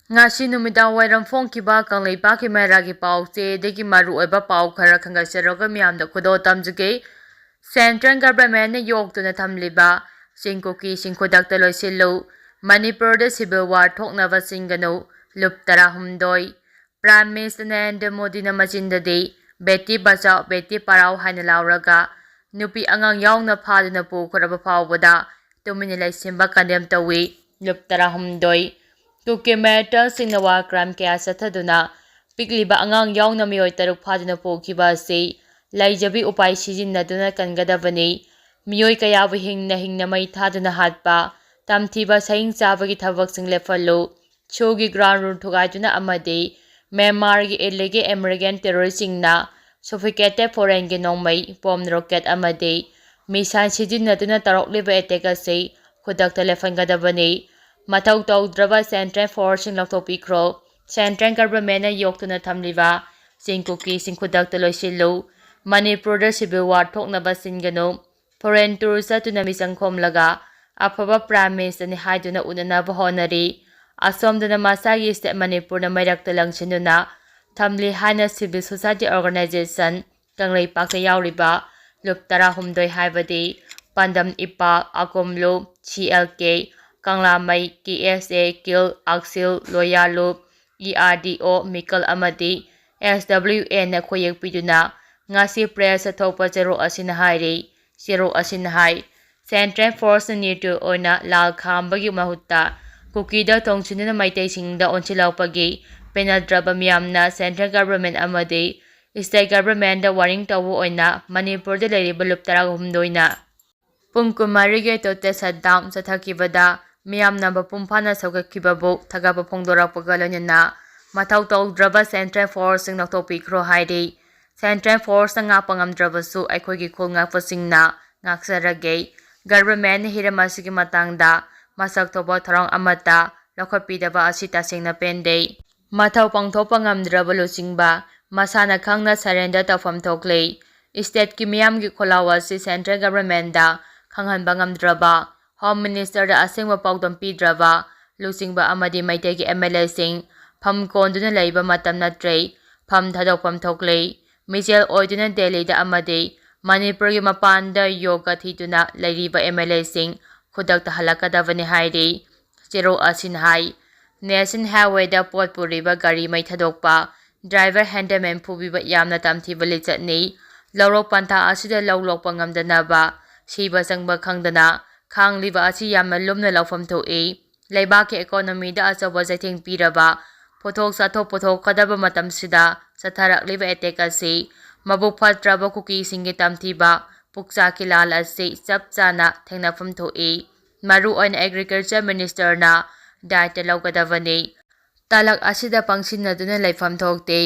Ngasi numidang wairam phongkiba kangleipaki mairagi pauche degi maruoiba pau khara khangasaraga miyamda khudo tamjuge Central Government na yoktuna thamliba singkuki singkhudakta loisillu Manipurda civil war thoknaba singanu lup 12 Prime Minister Narendra Modi na machindadi Beti Bachao Beti Parao haina lauraga nupi angang yauna phaduna pukhraba phawbada tumini laisimba kandem tawi lup 12 Kuki Militant singna war crime kaya sathaduna pikliba angang yauna miyoi taruk phaduna pukhiba asi Laijabi upai sijinnaduna kangadabani miyoi kayabu hingna mai thaduna hatpa tamthiba saing chabagi thabaksing lefallu chogi ground rule thugaiduna amadi Myanmar gi illegal immigrant terroristsingna sophisticated foreign gi nongmai bomb rocket amadi misan sijinnaduna tarokliba attack asi khudakta lefangadabani mathau tawdraba Central Force lautopikro Central Government na yoktuna thamliba singkuki singkhudakta loisillu Manipurda civil war thoknaba singanu foreign tourist atuna misang khomlaga afaba Prime Minister ni haiduna unanaba honari asomdana masagi state Manipur na mairakta langsinuna thamli haina civil society organization kanglei pakta yauriba lup 13 haibadi pandam ipa akomlu CLK kanglamai KSA kil aksil loyalu ERDO mikal amadi SWN na khoyek piduna ngasi press athopa zero asina hairi zero asina hai Central Force nitu oina lal khambagi mahutta kukida tongchunina maitai singda onchilaupagi penadraba miyamna Central Government amadi State Government da warning tawu oina Manipur da leiriba lup 13 na pungkumari ge tote shutdown sathakibada miyamna bapumphana saugakibabu thagaba phongdorakpaga loinana mathau tawdraba Central Force naktopikro hairi Central Force nga pangamdrabasu aikhogi khulnga pasingna ngaksarage government hiramasi matangda masak thoba thourang amata lokhapidaba asita singna pende mathau pangthopa ngamdraba lucingba masana khangna surrender tafam thokle state ki miyam gi kholawa si Central Government da khanghanba ngamdraba Home Minister da asengwa pawdam pidraba lucingba amadi maitegi MLA sing pham konduna leiba matam natre pham thadokpam thokle Michel Oiduna Delhi da amadi Manipur gi mapanda yoga thituna lairiba MLA sing khudakta halakadavani hairi zero asin hai National Highway da pot puriba gari mai thadokpa driver handaman phubiba yamna tamthiba lichatni lawrok pantha asida lawlokpa ngamdanaba siba sangba khangdana khangliba asi yamna lumna lawfam thoi leibaki economy da achawa jaitheng piraba pothok sathok pothok kadaba matam sida satharakliba attack asi mabuk phatraba kuki singi tamthiba pukcha kilal asi chap chana thengnafam thoi maru on agriculture minister na daita lawgadavani talak asida pangsinnaduna leifam thokte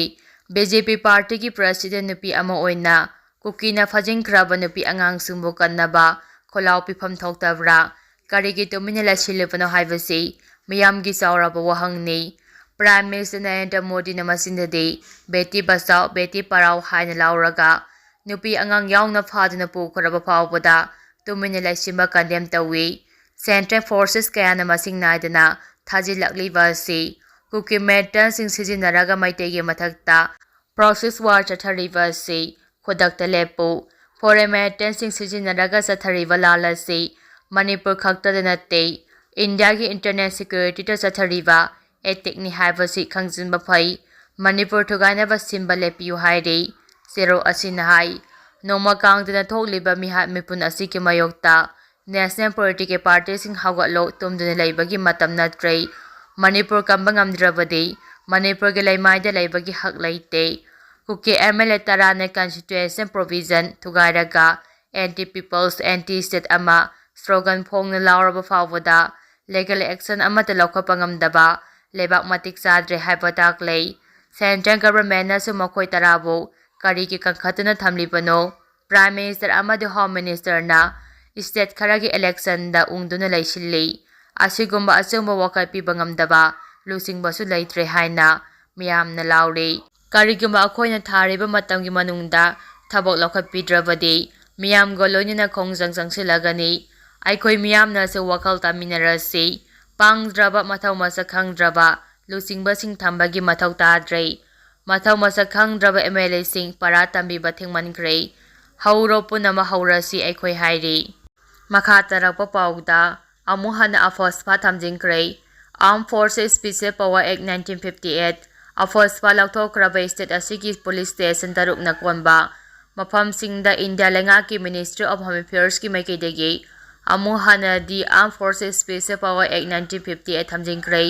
BJP party ki president nupi ama oina kukina phajingkraba nupi angang sumbu kannaba kholau pifam thoktabra karigi tumina lasilupano haibasi miyamgi sauraba wahangni Prime Minister Narendra Modi na masindadi Beti Bachao Beti Parao haina lauraga nupi angang yauna phaduna pukhraba phawbada tumina laisimba kandem tawi Central Forces kaya na masing naidana thajilakliba si Kuki Militant sing sijinaraga maitegi mathakta process war chathariba si khudakta lepu foreign militant sing sijinaraga sathariba lala si Manipur khakta danate India gi internet security ta chathariba etik ni haibasi khangjinba phai Manipur thugainaba simba lepiu hairi zero asina hai noma kangdana thokliba mihat mipun asiki mayokta national political party sing hawgatlo tumduna leibagi matam natre Manipur kamba ngamdrabadi Manipur gi laimaida leibagi hak leite kuki MLA tarane constitution provision thugairaga anti people's anti state ama slogan phongna lauraba phawbada legal action amata laukhapa ngamdaba lebak matik sadre haibatak lei Central Government na sumakhoi tarabu kariki kankhatuna thamlibano Prime Minister amadi Home Minister na state kharagi election da ungduna leisilli asigumba asungba wakal piba ngamdaba lusingbasu leitre haina miyamna lauri karigumba akhoina thariba matamgi manungda thabok laukhapidrabadi miyamga loinina khongjang jangsilagani aikhoi miyamna se wakal taminarasi pangdraba mathau masa khangdraba ꯂꯨꯆꯤꯡꯕꯁꯤꯡ ꯊꯝꯕꯒꯤ ꯃꯊꯧ ꯇꯥꯗ꯭ꯔꯦ꯫ ꯃꯊꯧ ꯃꯁꯛ ꯈꯪꯗ꯭ꯔꯕ MLAꯁꯤꯡ ꯄꯔꯥ ꯇꯝꯕꯤꯕ ꯊꯤꯡꯃꯟꯈ꯭ꯔꯦ꯫ ꯍꯧꯔꯣ ꯄꯨꯟꯅꯃꯛ ꯍꯧꯔꯁꯤ ꯑꯩꯈꯣꯏ ꯍꯥꯏꯔꯤ꯫ ꯃꯈꯥ ꯇꯥꯔꯛꯄ ꯄꯥꯎꯗ ꯑꯃꯨꯛ ꯍꯟꯅ ꯑꯐꯣꯁꯐꯥ ꯊꯝꯖꯤꯟꯈ꯭ꯔꯦ꯫ ꯑꯥꯔꯝ ꯐꯣꯔꯁꯦꯁ ꯁ꯭ꯄꯤꯁꯦꯜ ꯄꯥꯋꯔ ꯑꯦꯛ 1958 ꯑꯐꯣꯁꯐꯥ ꯂꯧꯊꯣꯛꯈ꯭ꯔꯕ ꯁ꯭ꯇꯦꯠ ꯑꯁꯤꯒꯤ ꯄꯨꯂꯤꯁ ꯁ꯭ꯇꯦꯁꯟ 6ꯅ ꯀꯣꯟꯕ ꯃꯐꯝꯁꯤꯡꯗ ꯏꯟꯗꯤꯌꯥ ꯂꯩꯉꯥꯛꯀꯤ ꯃꯤꯅꯤꯁꯇ꯭ꯔꯤ ꯑꯣꯐ ꯍꯣꯝ ꯑꯦꯐꯤꯌꯔꯁꯀꯤ ꯃꯥꯏꯀꯩꯗꯒꯤ ꯑꯃꯨꯛ ꯍꯟꯅ ꯗꯤ ꯑꯥꯔꯝ ꯐꯣꯔꯁꯦꯁ ꯁ꯭ꯄꯤꯁꯦꯜ ꯄꯥꯋꯔ ꯑꯦꯛ 1958 ꯊꯝꯖꯤꯟꯈ꯭ꯔꯦ꯫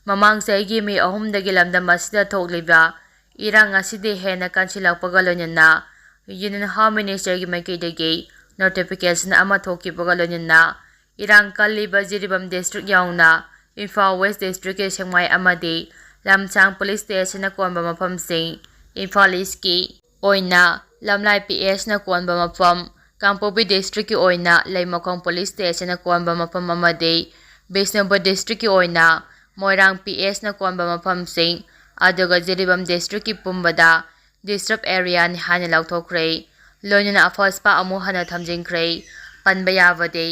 ꯃꯃꯥꯡ ꯆꯍꯤꯒꯤ ꯃꯦ 3ꯗꯒꯤ ꯂꯝꯗꯝ ꯑꯁꯤꯗ ꯊꯣꯛꯂꯤꯕ ꯏꯔꯥꯡ ꯑꯁꯤꯗꯤ ꯍꯦꯟꯅ ꯀꯟꯁꯤꯜꯂꯛꯄꯒ ꯂꯣꯏꯅꯅ ꯌꯨꯅꯤꯌꯟ ꯍꯣꯝ ꯃꯤꯅꯤꯁꯇꯔꯒꯤ ꯃꯥꯏꯀꯩꯗꯒꯤ ꯅꯣꯇꯤꯐꯤꯀꯦꯁꯟ ꯑꯃ ꯊꯣꯛꯈꯤꯕꯒ ꯂꯣꯏꯅꯅ ꯏꯔꯥꯡ ꯀꯜꯂꯤꯕ ꯖꯤꯔꯤꯕꯥꯝ ꯗꯤꯁꯇ꯭ꯔꯤꯛ ꯌꯥꯎꯅ ꯏꯝꯐꯥꯜ ꯋꯦꯁ ꯗꯤꯁꯇ꯭ꯔꯤꯛꯀꯤ ꯁꯦꯛꯃꯥꯏ ꯑꯃꯗꯤ ꯂꯝꯁꯥꯡ ꯄꯨꯂꯤꯁ ꯁ꯭ꯇꯦꯁꯟꯅ ꯀꯣꯟꯕ ꯃꯐꯝꯁꯤꯡ, ꯏꯝꯐꯥꯜ ꯏꯁꯀꯤ ꯑꯣꯏꯅ ꯂꯝꯂꯥꯏ PSꯅ ꯀꯣꯟꯕ ꯃꯐꯝ, ꯀꯥꯡꯄꯣꯛꯄꯤ ꯗꯤꯁꯇ꯭ꯔꯤꯛꯀꯤ ꯑꯣꯏꯅ ꯂꯩꯃꯈꯣꯡ ꯄꯨꯂꯤꯁ ꯁ꯭ꯇꯦꯁꯟꯅ ꯀꯣꯟꯕ ꯃꯐꯝ ꯑꯃꯗꯤ ꯕꯤꯁꯅꯨꯄꯨꯔ ꯗꯤꯁꯇ꯭ꯔꯤꯛꯀꯤ ꯑꯣꯏꯅ ꯃꯣꯏꯔꯥꯡ PSꯅ ꯀꯣꯟꯕ ꯃꯐꯝꯁꯤꯡ, ꯑꯗꯨꯒ ꯖꯤꯔꯤꯕꯥꯝ ꯗꯤꯁꯇ꯭ꯔꯤꯛꯀꯤ ꯄꯨꯝꯕꯗ ꯗꯤꯁꯇ꯭ꯔꯕ ꯑꯦꯔꯤꯌꯥꯅꯤ ꯍꯥꯏꯅ ꯂꯥꯎꯊꯣꯛꯈ꯭ꯔꯦ꯫ ꯂꯣꯏꯅꯅ ꯑꯐꯣꯁꯐꯥ ꯑꯃꯨꯛ ꯍꯟꯅ ꯊꯝꯖꯤꯟꯈ꯭ꯔꯦ꯫ ꯄꯟꯕ ꯌꯥꯕꯗꯤ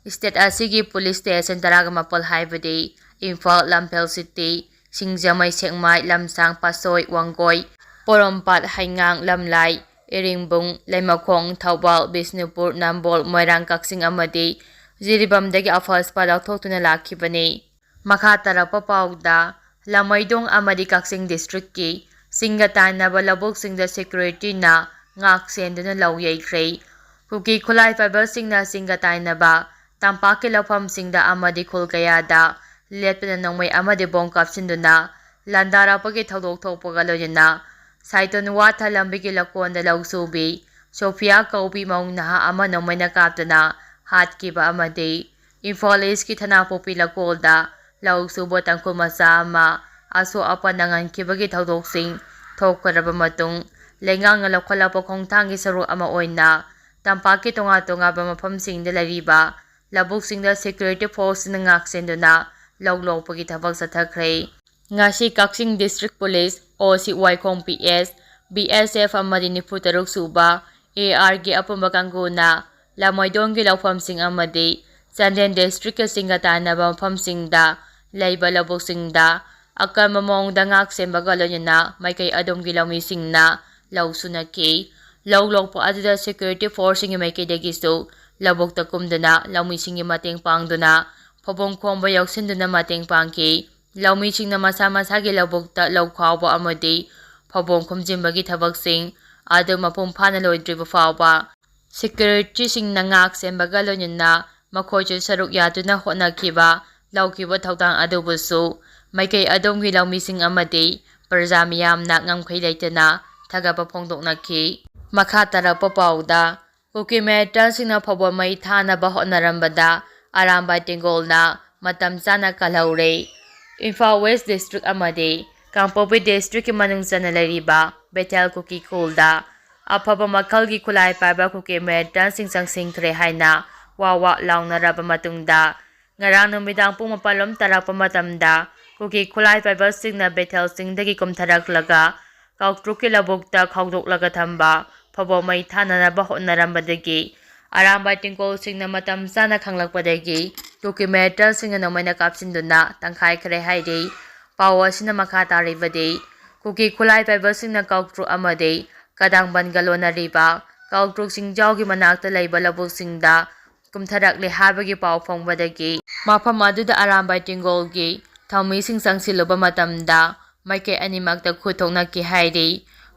ꯁ꯭ꯇꯦꯠ ꯑꯁꯤꯒꯤ ꯄꯨꯂꯤꯁ ꯁ꯭ꯇꯦꯁꯟ 11 ꯍꯥꯏꯕꯗꯤ ꯏꯝꯐꯥꯜ, ꯂꯝꯐꯦꯜ ꯁꯤꯇꯤ, ꯁꯤꯡꯖꯃꯩ, ꯁꯦꯛꯃꯥꯏ, ꯂꯝꯁꯥꯡ, ꯄꯥꯠꯁꯣꯏ, ꯋꯥꯡꯒꯣꯏ, ꯄꯣꯔꯣꯝꯄꯥꯠ, ꯍꯩꯉꯥꯡ, ꯂꯝꯂꯥꯏ, ꯏꯔꯤꯡꯕꯨꯡ, ꯂꯩꯃꯈꯣꯡ, ꯊꯧꯕꯥꯜ, ꯕꯤꯁꯅꯨꯄꯨꯔ, ꯅꯝꯕꯣꯜ, ꯃꯣꯏꯔꯥꯡ, ꯀꯛꯆꯤꯡ ꯑꯃꯗꯤ ꯖꯤꯔꯤꯕꯥꯝꯗꯒꯤ ꯑꯐꯣꯁꯐꯥ ꯂꯧꯊꯣꯛꯇꯨꯅ ꯂꯥꯛꯈꯤꯕꯅꯤ꯫ ꯃꯈꯥ ꯇꯥꯔꯛꯄ ꯄꯥꯎꯗ ꯂꯝꯃꯩꯗꯣꯡ ꯑꯃꯗꯤ ꯀꯛꯆꯤꯡ ꯗꯤꯁꯇ꯭ꯔꯤꯛꯀꯤ ꯆꯤꯡꯒ ꯇꯥꯏꯅꯕ ꯂꯧꯕꯨꯛꯁꯤꯡꯗ ꯁꯦꯀ꯭ꯌꯨꯔꯤꯇꯤꯅ ꯉꯥꯛ-ꯁꯦꯟꯗꯨꯅ ꯂꯧ ꯌꯩꯈ꯭ꯔꯦ꯫ ꯀꯨꯀꯤ ꯈꯨꯠꯂꯥꯏ ꯄꯥꯏꯕꯁꯤꯡꯅ ꯆꯤꯡꯒ ꯇꯥꯏꯅꯕ ꯇꯝꯄꯥꯛꯀꯤ ꯂꯧꯐꯝꯁꯤꯡꯗ ꯑꯃꯗꯤ ꯈꯨꯜ ꯀꯌꯥꯗ ꯂꯦꯞꯇꯅ ꯅꯣꯡꯃꯩ ꯑꯃꯗꯤ ꯕꯣꯝ ꯀꯥꯞꯁꯤꯟꯗꯨꯅ ꯂꯥꯟꯗꯥꯔꯛꯄꯒꯤ ꯊꯧꯗꯣꯛ ꯊꯣꯛꯄꯒ ꯂꯣꯏꯅꯅ ꯁꯥꯏꯇꯣꯟ ꯋꯥꯊ ꯂꯝꯕꯤꯒꯤ ꯂꯧꯀꯣꯟꯗ ꯂꯧꯁꯨꯕꯤ ꯁꯣꯐꯤꯌꯥ ꯀꯧꯕꯤ ꯃꯧ ꯅꯍꯥ ꯑꯃ ꯅꯣꯡꯃꯩꯅ ꯀꯥꯞꯇꯨꯅ ꯍꯥꯠꯈꯤꯕ ꯑꯃꯗꯤ ꯏꯝꯐꯥꯜ ꯏꯁꯀꯤ ꯊꯅꯥꯄꯣꯛꯄꯤ ꯂꯧꯀꯣꯜꯗ ꯂꯧ ꯁꯨꯕ ꯇꯥꯡꯈꯨꯜ ꯃꯆꯥ ꯑꯃ ꯑꯁꯣꯛ-ꯑꯄꯟ ꯅꯪꯍꯟꯈꯤꯕꯒꯤ ꯊꯧꯗꯣꯛꯁꯤꯡ ꯊꯣꯛꯈ꯭ꯔꯕ ꯃꯇꯨꯡ ꯂꯩꯉꯥꯛꯅ ꯂꯧꯈꯠꯂꯛꯄ ꯈꯣꯡꯊꯥꯡꯒꯤ ꯁꯔꯨꯛ ꯑꯃ ꯑꯣꯏꯅ ꯇꯝꯄꯥꯛꯀꯤ ꯇꯣꯉꯥꯟ-ꯇꯣꯉꯥꯟꯕ ꯃꯐꯝꯁꯤꯡꯗ ꯂꯩꯔꯤꯕ ꯂꯧꯕꯨꯛꯁꯤꯡꯗ ꯁꯦꯀ꯭ꯌꯨꯔꯤꯇꯤ ꯐꯣꯔꯁꯁꯤꯡꯅ ꯉꯥꯛ-ꯁꯦꯟꯗꯨꯅ ꯂꯧ ꯂꯣꯛꯄꯒꯤ ꯊꯕꯛ ꯆꯠꯊꯈ꯭ꯔꯦ꯫ ꯉꯁꯤ ꯀꯛꯆꯤꯡ ꯗꯤꯁꯇ꯭ꯔꯤꯛ ꯄꯨꯂꯤꯁ, OC ꯋꯥꯏꯈꯣꯡ PS, BSF ꯑꯃꯗꯤ 43 ꯁꯨꯕ ARꯒꯤ ꯑꯄꯨꯟꯕ ꯀꯥꯡꯕꯨꯅ ꯂꯝꯃꯩꯗꯣꯡꯒꯤ ꯂꯧꯐꯝꯁꯤꯡ ꯑꯃꯗꯤ ꯆꯥꯟꯗꯦꯜ ꯗꯤꯁꯇ꯭ꯔꯤꯛꯀ ꯆꯤꯡꯒ ꯇꯥꯏꯅꯕ ꯃꯐꯝꯁꯤꯡꯗ ꯂꯩꯕ ꯂꯧꯕꯨꯛꯁꯤꯡꯗ ꯑꯀꯟꯕ ꯃꯑꯣꯡꯗ ꯉꯥꯛ-ꯁꯦꯟꯕꯒ ꯂꯣꯏꯅꯅ ꯃꯥꯏꯀꯩ ꯑꯗꯣꯝꯒꯤ ꯂꯧꯃꯤꯁꯤꯡꯅ ꯂꯧ ꯁꯨꯅꯈꯤ꯫ ꯂꯧ ꯂꯣꯛꯄ ꯑꯗꯨꯗ ꯁꯦꯀ꯭ꯌꯨꯔꯤꯇꯤ ꯐꯣꯔꯁꯁꯤꯡꯒꯤ ꯃꯥꯏꯀꯩꯗꯒꯤꯁꯨ ꯂꯧꯕꯨꯛꯇ ꯀꯨꯝꯗꯨꯅ ꯂꯧꯃꯤꯁꯤꯡꯒꯤ ꯃꯇꯦꯡ ꯄꯥꯡꯗꯨꯅ ꯐꯧꯕꯣꯝ ꯈꯣꯝꯕ ꯌꯥꯎꯁꯤꯟꯗꯨꯅ ꯃꯇꯦꯡ ꯄꯥꯡꯈꯤ꯫ ꯂꯧꯃꯤꯁꯤꯡꯅ ꯃꯁꯥ ꯃꯁꯥꯒꯤ ꯂꯧꯕꯨꯛꯇ ꯂꯧ ꯈꯥꯎꯕ ꯑꯃꯗꯤ ꯐꯧꯕꯣꯝ ꯈꯨꯝꯖꯤꯟꯕꯒꯤ ꯊꯕꯛꯁꯤꯡ ꯑꯗꯨ ꯃꯄꯨꯡ ꯐꯥꯅ ꯂꯣꯏꯗ꯭ꯔꯤꯕ ꯐꯥꯎꯕ ꯁꯦꯀ꯭ꯌꯨꯔꯤꯇꯤꯁꯤꯡꯅ ꯉꯥꯛ-ꯁꯦꯟꯕꯒ ꯂꯣꯏꯅꯅ ꯃꯈꯣꯏꯁꯨ ꯁꯔꯨꯛ ꯌꯥꯗꯨꯅ ꯍꯣꯠꯅꯈꯤꯕ ꯂꯧꯈꯤꯕ ꯊꯧꯗꯥꯡ ꯑꯗꯨꯕꯨꯁꯨ ꯃꯥꯏꯀꯩ ꯑꯗꯣꯝꯒꯤ ꯂꯧꯃꯤꯁꯤꯡ ꯑꯃꯗꯤ ꯄ꯭ꯔꯖꯥ ꯃꯤꯌꯥꯝꯅ ꯉꯝꯈꯩ ꯂꯩꯇꯅ ꯊꯥꯒꯠꯄ ꯐꯣꯡꯗꯣꯛꯅꯈꯤ꯫ ꯃꯈꯥ ꯇꯥꯔꯛꯄ ꯄꯥꯎꯗ ꯀꯨꯀꯤ ꯃꯤꯂꯤꯇꯦꯟꯠꯁꯤꯡꯅ ꯐꯧꯕꯣꯝ ꯃꯩ ꯊꯥꯅꯕ ꯍꯣꯠꯅꯔꯝꯕꯗ ꯑꯔꯥꯝꯕꯥꯏ ꯇꯦꯡꯒꯣꯜꯅ ꯃꯇꯝ ꯆꯥꯅ ꯀꯜꯍꯧꯔꯦ꯫ ꯏꯝꯐꯥꯜ ꯋꯦꯁ ꯗꯤꯁꯇ꯭ꯔꯤꯛ ꯑꯃꯗꯤ ꯀꯥꯡꯄꯣꯛꯄꯤ ꯗꯤꯁꯇ꯭ꯔꯤꯛꯀꯤ ꯃꯅꯨꯡ ꯆꯟꯅ ꯂꯩꯔꯤꯕ ꯕꯦꯊꯦꯜ ꯀꯨꯀꯤ ꯈꯨꯜꯗ ꯑꯐꯕ ꯃꯈꯜꯒꯤ ꯈꯨꯠꯂꯥꯏ ꯄꯥꯏꯕ ꯀꯨꯀꯤ ꯃꯤꯂꯤꯇꯦꯟꯠꯁꯤꯡ ꯆꯪꯁꯤꯟꯈ꯭ꯔꯦ ꯍꯥꯏꯅ ꯋꯥ-ꯋꯥ ꯂꯥꯎꯅꯔꯕ ꯃꯇꯨꯡꯗ ꯉꯔꯥꯡ ꯅꯨꯃꯤꯗꯥꯡ ꯄꯨꯡ 4 ꯇꯥꯔꯛꯄ ꯃꯇꯝꯗ ꯀꯨꯀꯤ ꯈꯨꯠꯂꯥꯏ ꯄꯥꯏꯕꯁꯤꯡꯅ ꯕꯦꯊꯦꯜ ꯆꯤꯡꯗꯒꯤ ꯀꯨꯝꯊꯔꯛꯂꯒ ꯀꯥꯎꯇ꯭ꯔꯨꯛꯀꯤ ꯂꯧꯕꯨꯛꯇ ꯈꯥꯎꯗꯣꯛꯂꯒ ꯊꯝꯕ ꯐꯧꯕꯣꯝ ꯃꯩ ꯊꯥꯅꯅꯕ ꯍꯣꯠꯅꯔꯝꯕꯗꯒꯤ ꯑꯔꯥꯝꯕꯥꯏ ꯇꯦꯡꯒꯣꯜꯁꯤꯡꯅ ꯃꯇꯝ ꯆꯥꯅ ꯈꯪꯂꯛꯄꯗꯒꯤ ꯀꯨꯀꯤ ꯃꯤꯂꯤꯇꯦꯟꯠꯁꯤꯡꯅ ꯅꯣꯡꯃꯩꯅ ꯀꯥꯞꯁꯤꯟꯗꯨꯅ ꯇꯪꯈꯥꯏꯈ꯭ꯔꯦ ꯍꯥꯏꯔꯤ꯫ ꯄꯥꯎ ꯑꯁꯤꯅ ꯃꯈꯥ ꯇꯥꯔꯤꯕꯗꯤ ꯀꯨꯀꯤ ꯈꯨꯠꯂꯥꯏ ꯄꯥꯏꯕꯁꯤꯡꯅ ꯀꯥꯎꯇ꯭ꯔꯨꯛ ꯑꯃꯗꯤ ꯀꯗꯥꯡꯕꯟꯒ ꯂꯣꯟꯅꯔꯤꯕ ꯀꯥꯎꯇ꯭ꯔꯨꯛ ꯆꯤꯡꯖꯥꯎꯒꯤ ꯃꯅꯥꯛꯇ ꯂꯩꯕ ꯂꯧꯕꯨꯛꯁꯤꯡꯗ ꯀꯨꯝꯊꯔꯛꯂꯦ ꯍꯥꯏꯕꯒꯤ ꯄꯥꯎ ꯐꯪꯕꯗꯒꯤ ꯃꯐꯝ ꯑꯗꯨꯗ ꯑꯔꯥꯝꯕꯥꯏ ꯇꯦꯡꯒꯣꯜꯒꯤ ꯊꯧꯃꯤꯁꯤꯡ ꯆꯪꯁꯤꯜꯂꯨꯕ ꯃꯇꯝꯗ ꯃꯥꯏꯀꯩ ꯑꯅꯤꯃꯛꯇ ꯈꯨꯠ ꯊꯣꯛꯅꯈꯤ ꯍꯥꯏꯔꯤ꯫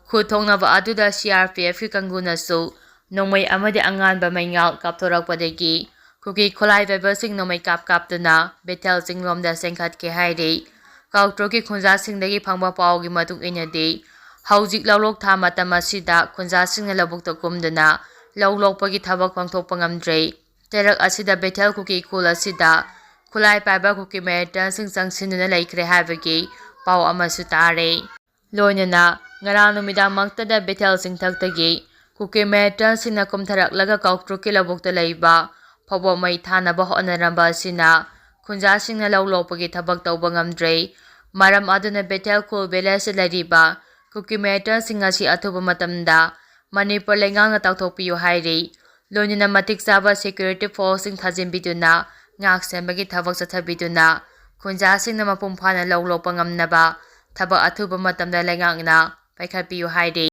ꯈꯨꯠ ꯊꯣꯛꯅꯕ ꯑꯗꯨꯗ CRPFꯀꯤ ꯀꯥꯡꯕꯨꯅꯁꯨ ꯅꯣꯡꯃꯩ ꯑꯃꯗꯤ ꯑꯉꯥꯟꯕ ꯃꯩꯉꯥꯜ ꯀꯥꯞꯊꯣꯔꯛꯄꯗꯒꯤ ꯀꯨꯀꯤ ꯈꯨꯠꯂꯥꯏ ꯄꯥꯏꯕꯁꯤꯡ ꯅꯣꯡꯃꯩ ꯀꯥꯞꯇꯨꯅ ꯕꯦꯊꯦꯜ ꯆꯤꯡꯂꯣꯝꯗ ꯆꯦꯟꯈꯠꯈꯤ ꯍꯥꯏꯔꯤ꯫ ꯀꯥꯎꯇ꯭ꯔꯨꯛꯀꯤ ꯈꯨꯟꯖꯥꯁꯤꯡꯗꯒꯤ ꯐꯪꯕ ꯄꯥꯎꯒꯤ ꯃꯇꯨꯡ ꯏꯟꯅꯗꯤ ꯍꯧꯖꯤꯛ ꯂꯧꯂꯣꯛ ꯊꯥ ꯃꯇꯝ ꯑꯁꯤꯗ ꯈꯨꯟꯖꯥꯁꯤꯡꯅ ꯂꯧꯕꯨꯛꯇ ꯀꯨꯝꯗꯨꯅ ꯂꯧ ꯂꯣꯛꯄꯒꯤ ꯊꯕꯛ ꯄꯥꯡꯊꯣꯛꯄ ꯉꯝꯗ꯭ꯔꯦ꯫ ꯆꯩꯔꯛ ꯑꯁꯤꯗ ꯕꯦꯊꯦꯜ ꯀꯨꯀꯤ ꯈꯨꯜ ꯑꯁꯤꯗ ꯈꯨꯠꯂꯥꯏ ꯄꯥꯏꯕ ꯀꯨꯀꯤ ꯃꯤꯂꯤꯇꯦꯟꯠꯁꯤꯡ ꯆꯪꯁꯤꯟꯗꯨꯅ ꯂꯩꯈ꯭ꯔꯦ ꯍꯥꯏꯕꯒꯤ ꯄꯥꯎ ꯑꯃꯁꯨ ꯇꯥꯔꯦ꯫ ꯂꯣꯏꯅꯅ ꯉꯔꯥꯡ ꯅꯨꯃꯤꯗꯥꯡꯃꯛꯇꯗ ꯕꯦꯊꯦꯜ ꯆꯤꯡꯊꯛꯇꯒꯤ ꯀꯨꯀꯤ ꯃꯤꯂꯤꯇꯦꯟꯠꯁꯤꯡꯅ ꯀꯨꯝꯊꯔꯛꯂꯒ ꯀꯥꯎꯇ꯭ꯔꯨꯛꯀꯤ ꯂꯧꯕꯨꯛꯇ ꯂꯩꯕ ꯐꯧꯕꯣꯝ ꯃꯩ ꯊꯥꯅꯕ ꯍꯣꯠꯅꯔꯝꯕ ꯑꯁꯤꯅ ꯈꯨꯟꯖꯥꯁꯤꯡꯅ ꯂꯧ ꯂꯣꯛꯄꯒꯤ ꯊꯕꯛ ꯇꯧꯕ ꯉꯝꯗ꯭ꯔꯦ꯫ ꯃꯔꯝ ꯑꯗꯨꯅ ꯕꯦꯊꯦꯜ ꯈꯨꯜ ꯚꯤꯂꯦꯖꯇ ꯂꯩꯔꯤꯕ ꯀꯨꯀꯤ ꯃꯤꯂꯤꯇꯦꯟꯠꯁꯤꯡ ꯑꯁꯤ ꯑꯊꯨꯕ ꯃꯇꯝꯗ ꯃꯅꯤꯄꯨꯔ ꯂꯩꯉꯥꯛꯅ ꯇꯥꯟꯊꯣꯛꯄꯤꯌꯨ ꯍꯥꯏꯔꯤ꯫ ꯂꯣꯏꯅꯅ ꯃꯇꯤꯛ ꯆꯥꯕ ꯁꯦꯀ꯭ꯌꯨꯔꯤꯇꯤ ꯐꯣꯔꯁꯁꯤꯡ ꯊꯥꯖꯤꯟꯕꯤꯗꯨꯅ ꯉꯥꯛ-ꯁꯦꯟꯕꯒꯤ ꯊꯕꯛ ꯆꯠꯊꯕꯤꯗꯨꯅ ꯈꯨꯟꯖꯥꯁꯤꯡꯅ ꯃꯄꯨꯡ ꯐꯥꯅ ꯂꯧ ꯂꯣꯛꯄ ꯉꯝꯅꯕ ꯊꯕꯛ ꯑꯊꯨꯕ ꯃꯇꯝꯗ ꯂꯩꯉꯥꯛꯅ ꯄꯥꯏꯈꯠꯄꯤꯌꯨ ꯍꯥꯏꯔꯤ꯫